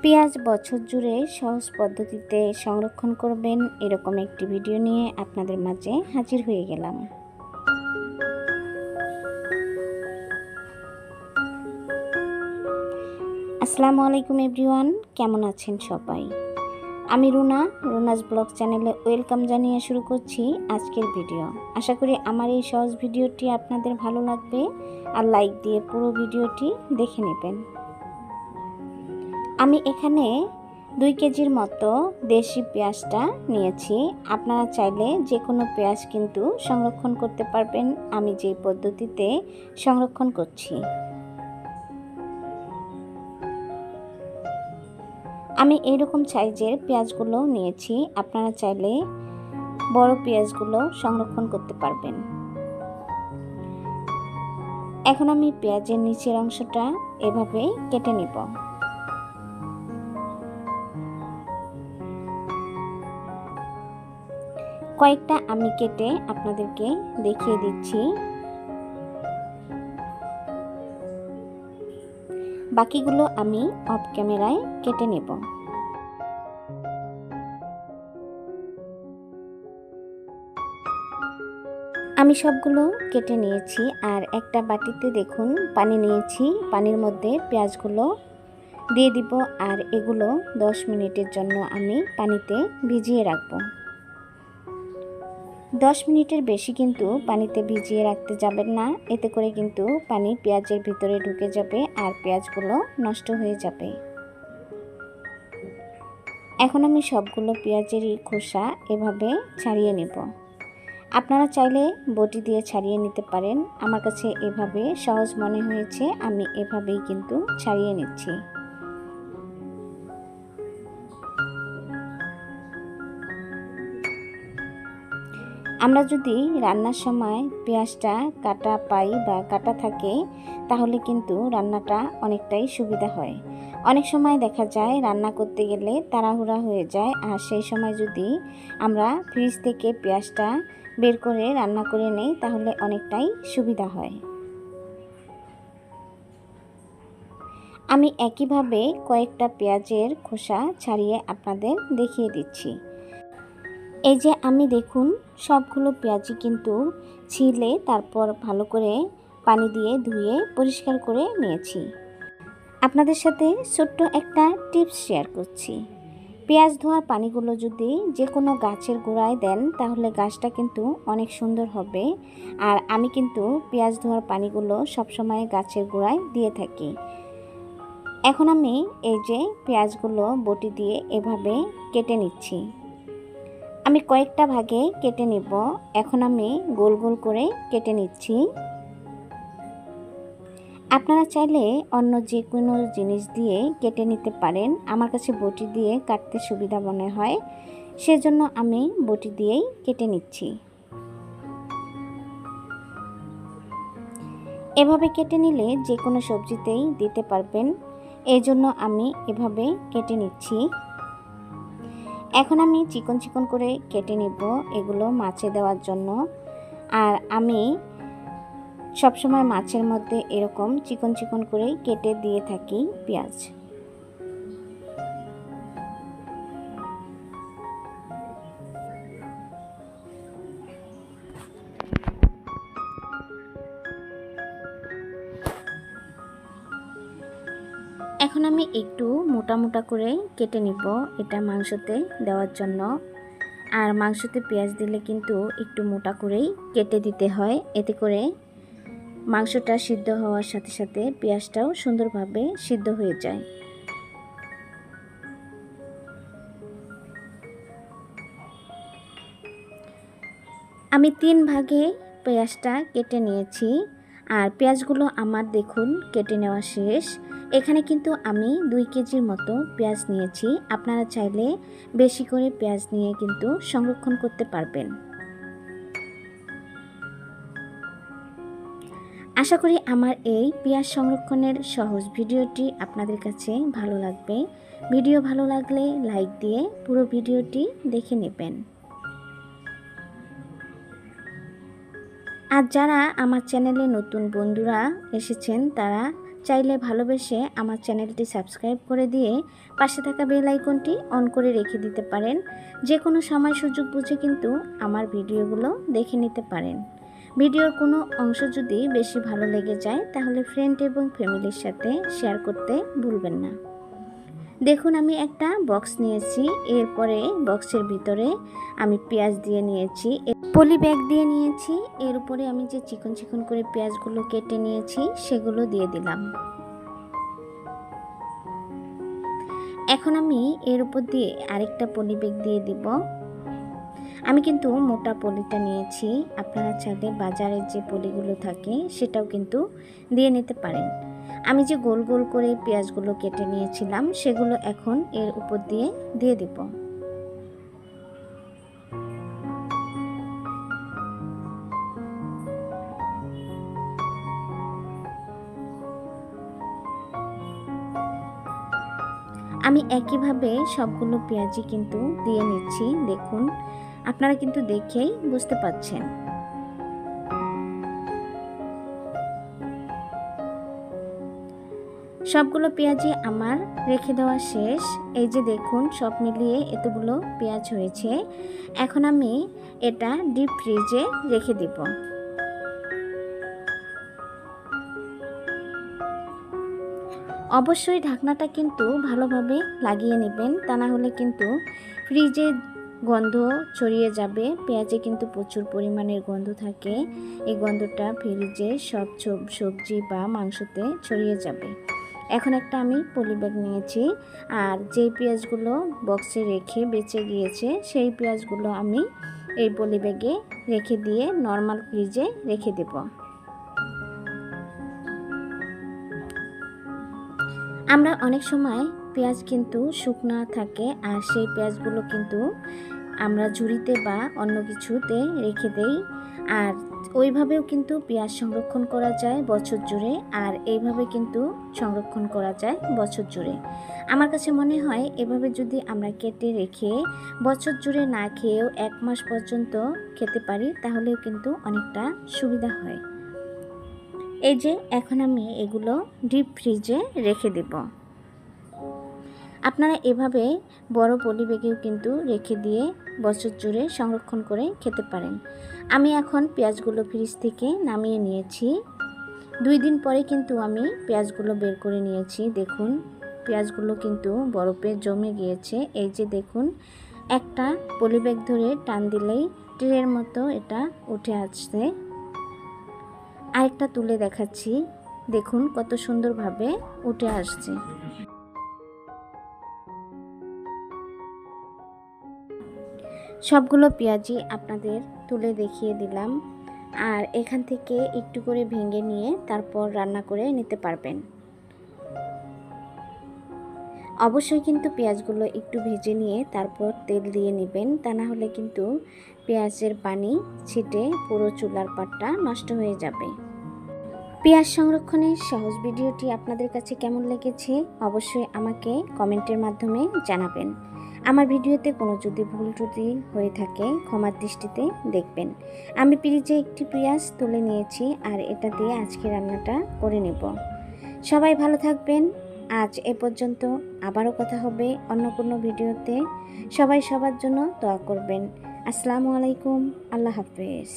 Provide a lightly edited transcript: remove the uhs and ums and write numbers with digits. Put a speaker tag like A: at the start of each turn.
A: পেঁয়াজ বছর জুড়ে সহজ পদ্ধতিতে সংরক্ষণ করবেন এরকম একটি ভিডিও নিয়ে আপনাদের মাঝে হাজির হয়ে গেলাম। আসসালামু আলাইকুম এভরিওয়ান, কেমন আছেন সবাই? আমি রুনাস ব্লগ চ্যানেলে ওয়েলকাম জানিয়ে শুরু করছি আজকের ভিডিও। আশা করি আমার এই সহজ ভিডিওটি আপনাদের ভালো লাগবে আর লাইক দিয়ে পুরো ভিডিওটি দেখে নেবেন। আমি এখানে 2 কেজির মতো দেশি পেঁয়াজটা নিয়েছি। আপনারা চাইলে যে কোনো পেঁয়াজ কিন্তু সংরক্ষণ করতে পারবেন, আমি যে পদ্ধতিতে সংরক্ষণ করছি। আমি এইরকম সাইজের পেঁয়াজগুলো নিয়েছি, আপনারা চাইলে বড় পেঁয়াজগুলো সংরক্ষণ করতে পারবেন। এখন আমি পেঁয়াজের নিচের অংশটা এভাবে কেটে নিব। কয়েকটা আমি কেটে আপনাদেরকে দেখিয়ে দিচ্ছি। বাকিগুলো আমি অফ ক্যামেরায় কেটে নেব। আমি সবগুলো কেটে নিয়েছি আর একটা বাটিতে দেখুন পানি নিয়েছি। পানির মধ্যে পেঁয়াজগুলো দিয়ে দিব আর এগুলো 10 মিনিটের জন্য আমি পানিতে ভিজিয়ে রাখব। 10 মিনিটের বেশি কিন্তু পানিতে ভিজিয়ে রাখতে যাবেন না, এতে করে কিন্তু পানি পেঁয়াজের ভিতরে ঢুকে যাবে আর পেঁয়াজগুলো নষ্ট হয়ে যাবে। এখন আমি সবগুলো পেঁয়াজেরই খোসা এভাবে ছাড়িয়ে নেব। আপনারা চাইলে বটি দিয়ে ছাড়িয়ে নিতে পারেন, আমার কাছে এভাবে সহজ মনে হয়েছে, আমি এভাবেই কিন্তু ছাড়িয়ে নিচ্ছি। আমরা যদি রান্নার সময় পেঁয়াজটা কাটা পাই বা কাটা থাকে তাহলে কিন্তু রান্নাটা অনেকটাই সুবিধা হয়। অনেক সময় দেখা যায় রান্না করতে গেলে তাড়াহুড়া হয়ে যায়, আর সেই সময় যদি আমরা ফ্রিজ থেকে পেঁয়াজটা বের করে রান্না করে নেই তাহলে অনেকটাই সুবিধা হয়। আমি একইভাবে কয়েকটা পেঁয়াজের খোসা ছাড়িয়ে আপনাদের দেখিয়ে দিচ্ছি। এই যে আমি দেখুন সবগুলো পেঁয়াজই কিন্তু ছিলে তারপর ভালো করে পানি দিয়ে ধুয়ে পরিষ্কার করে নিয়েছি। আপনাদের সাথে ছোট্ট একটা টিপস শেয়ার করছি। পেঁয়াজ ধোয়ার পানিগুলো যদি যে কোনো গাছের গোড়ায় দেন তাহলে গাছটা কিন্তু অনেক সুন্দর হবে। আর আমি কিন্তু পেঁয়াজ ধোয়ার পানিগুলো সবসময় গাছের গোড়ায় দিয়ে থাকি। এখন আমি এই যে পেঁয়াজগুলো বটি দিয়ে এভাবে কেটে নিচ্ছি। আমি কয়েকটা ভাগে কেটে নিব। এখন আমি গোল গোল করে কেটে নিচ্ছি। আপনারা চাইলে অন্য যে কোনো জিনিস দিয়ে কেটে নিতে পারেন, আমার কাছে বটি দিয়ে কাটতে সুবিধা মনে হয়, সেজন্য আমি বটি দিয়েই কেটে নিচ্ছি। এভাবে কেটে নিলে যে কোনো সবজিতেই দিতে পারবেন, এই জন্য আমি এভাবে কেটে নিচ্ছি। এখন আমি চিকন চিকন করে কেটে নিব এগুলো মাছে দেওয়ার জন্য। আর আমি সবসময় মাছের মধ্যে এরকম চিকন চিকন করে কেটে দিয়ে থাকি পেঁয়াজ। এখন আমি একটু মোটা মোটা করে কেটে নিব, এটা মাংসতে দেওয়ার জন্য। আর মাংসতে পেঁয়াজ দিলে কিন্তু একটু মোটা করেই কেটে দিতে হয়, এতে করে মাংসটা সিদ্ধ হওয়ার সাথে সাথে পেঁয়াজটাও সুন্দরভাবে সিদ্ধ হয়ে যায়। আমি 3 ভাগে পেঁয়াজটা কেটে নিয়েছি আর পেঁয়াজগুলো আমার দেখুন কেটে নেওয়া শেষ। এখানে কিন্তু আমি 2 কেজির মতো পেঁয়াজ নিয়েছি, আপনারা চাইলে বেশি করে পেঁয়াজ নিয়ে কিন্তু সংরক্ষণ করতে পারবেন। আশা করি আমার এই পেঁয়াজ সংরক্ষণের সহজ ভিডিওটি আপনাদের কাছে ভালো লাগবে। ভিডিও ভালো লাগলে লাইক দিয়ে পুরো ভিডিওটি দেখে নেবেন। আর যারা আমার চ্যানেলে নতুন বন্ধুরা এসেছেন তারা চাইলে ভালোবেসে আমার চ্যানেলটি সাবস্ক্রাইব করে দিয়ে পাশে থাকা বেল আইকনটি অন করে রেখে দিতে পারেন। যে কোনো সময় সুযোগ বুঝে কিন্তু আমার ভিডিওগুলো দেখে নিতে পারেন। ভিডিওর কোনো অংশ যদি বেশি ভালো লেগে যায় তাহলে ফ্রেন্ড এবং ফ্যামিলির সাথে শেয়ার করতে ভুলবেন না। দেখুন আমি একটা বক্স নিয়েছি, এরপরে বক্সের ভিতরে আমি পেঁয়াজ দিয়ে নিয়েছি, পলি ব্যাগ দিয়ে নিয়েছি, এর উপরে আমি যে চিকন চিকন করে পেঁয়াজগুলো কেটে নিয়েছি সেগুলো দিয়ে দিলাম। এখন আমি এর উপর দিয়ে আরেকটা পলি ব্যাগ দিয়ে দিব। আমি কিন্তু মোটা পলিটা নিয়েছি, আপনারা চাইলে বাজারের যে পলিগুলো থাকে সেটাও কিন্তু দিয়ে নিতে পারেন। আমি যে গোল গোল করে পেঁয়াজগুলো কেটে নিয়েছিলাম সেগুলো এখন এর উপর দিয়ে দিব। আমি একইভাবে সবগুলো পেঁয়াজই কিন্তু দিয়ে নিচ্ছি। দেখুন আপনারা কিন্তু দেখেই বুঝতে পাচ্ছেন। সবগুলো পেঁয়াজই আমার রেখে দেওয়া শেষ। এই যে দেখুন সব মিলিয়ে এতগুলো পেঁয়াজ হয়েছে। এখন আমি এটা ডিপ ফ্রিজে রেখে দিব। অবশ্যই ঢাকনাটা কিন্তু ভালোভাবে লাগিয়ে নেবেন, তা না হলে কিন্তু ফ্রিজে গন্ধ ছড়িয়ে যাবে। পেঁয়াজে কিন্তু প্রচুর পরিমাণের গন্ধ থাকে, এই গন্ধটা ফ্রিজে সব সবজি বা মাংসতে ছড়িয়ে যাবে। এখন একটা আমি পলি ব্যাগ নিয়েছি, আর যেই পেঁয়াজগুলো বক্সে রেখে বেঁচে গিয়েছে সেই পেঁয়াজগুলো আমি এই পলি ব্যাগে রেখে দিয়ে নর্মাল ফ্রিজে রেখে দেব। আমরা অনেক সময় পেঁয়াজ কিন্তু শুকনা থাকে, আর সেই পেঁয়াজগুলো কিন্তু আমরা ঝুড়িতে বা অন্য কিছুতে রেখে দেই, আর ওইভাবেও কিন্তু পেঁয়াজ সংরক্ষণ করা যায় বছর জুড়ে, আর এইভাবে কিন্তু সংরক্ষণ করা যায় বছর জুড়ে। আমার কাছে মনে হয় এভাবে যদি আমরা কেটে রেখে বছর জুড়ে না খেয়েও 1 মাস পর্যন্ত খেতে পারি তাহলেও কিন্তু অনেকটা সুবিধা হয়। এই যে এখন আমি এগুলো ডিপ ফ্রিজে রেখে দেব। আপনারা এভাবে বড় পলি ব্যাগেও কিন্তু রেখে দিয়ে বছর জুড়ে সংরক্ষণ করে খেতে পারেন। আমি এখন পেঁয়াজগুলো ফ্রিজ থেকে নামিয়ে নিয়েছি। 2 দিন পরে কিন্তু আমি পেঁয়াজগুলো বের করে নিয়েছি। দেখুন পেঁয়াজগুলো কিন্তু বরফে জমে গিয়েছে। এই যে দেখুন একটা পলি ব্যাগ ধরে টান দিলেই ট্রের মতো এটা উঠে আসছে। আরেকটা তুলে দেখাচ্ছি, দেখুন কত সুন্দরভাবে উঠে আসছে। সবগুলো পেঁয়াজই আপনাদের তুলে দেখিয়ে দিলাম, আর এখান থেকে একটু করে ভেঙে নিয়ে তারপর রান্না করে নিতে পারবেন। অবশ্যই কিন্তু পেঁয়াজগুলো একটু ভেজে নিয়ে তারপর তেল দিয়ে নেবেন, তা না হলে কিন্তু পেঁয়াজের পানি ছিটে পুরো চুলার পাটটা নষ্ট হয়ে যাবে। পেঁয়াজ সংরক্ষণের সহজ ভিডিওটি আপনাদের কাছে কেমন লেগেছে অবশ্যই আমাকে কমেন্টের মাধ্যমে জানাবেন। আমার ভিডিওতে কোনো যদি ভুল ত্রুটি হয়ে থাকে ক্ষমার দৃষ্টিতে দেখবেন। আমি ফ্রিজে একটি পেঁয়াজ তুলে নিয়েছি, আর এটা দিয়ে আজকে রান্নাটা করে নেব। সবাই ভালো থাকবেন। আজ এ পর্যন্ত, আবারও কথা হবে অন্য কোনো ভিডিওতে। সবাই সবার জন্য দোয়া করবেন। আসসালামু আলাইকুম, আল্লাহ হাফেজ।